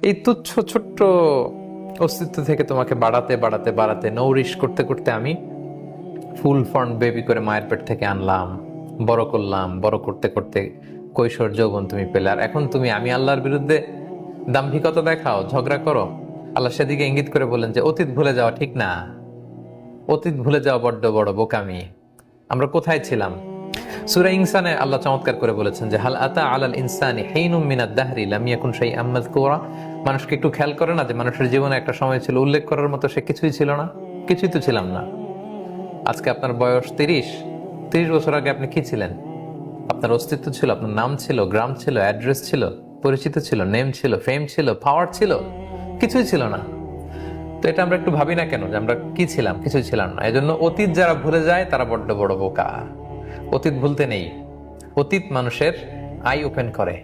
এই তুচ্ছ ছোট্ট অস্তিত্ব থেকে তোমাকে বাড়াতে বাড়াতে বাড়াতে নৌরিশ করতে করতে আমি ফুল ফর্ম বেবি করে মায়ের পেট থেকে আনলাম, বড় করলাম, বড় করতে করতে কৈশোর যৌবন তুমি পেলে। আর এখন তুমি আমি আল্লাহর বিরুদ্ধে দাম্ভিকতা দেখাও, ঝগড়া করো। আল্লাহ সেদিকে ইঙ্গিত করে বলেন যে অতীত ভুলে যাওয়া ঠিক না, অতীত ভুলে যাওয়া বড্ড বড় বোকামি। আমরা কোথায় ছিলাম? সূরা ইনসানে আল্লাহ চমৎকার করে বলেছেন যে হাল আতা আলাল ইনসানি হিনুম মিনাদ দাহরি লাম ইয়াকুন শাইআম মাযকুরা। মানুষকে একটু খেয়াল করে না যে মানুষের জীবনে একটা সময় ছিল উল্লেখ করার মতো সে কিছুই ছিল না? কিছুই তো ছিলাম না। আজকে আপনার বয়স 30 বছর আগে আপনি কি ছিলেন? আপনার অস্তিত্ব ছিল, আপনার নাম ছিল, গ্রাম ছিল, অ্যাড্রেস ছিল, পরিচিত ছিল, নেম ছিল, ফেম ছিল, পাওয়ার ছিল? কিছুই ছিল না। তো এটা আমরা একটু ভাবি না কেন যে আমরা কি ছিলাম? কিছুই ছিলাম না। এজন্য অতীত যারা ভুলে যায় তারা বড্ড বড় বোকা। অতীত ভুলতে নেই। অতীত মানুষের আই ওপেন করে।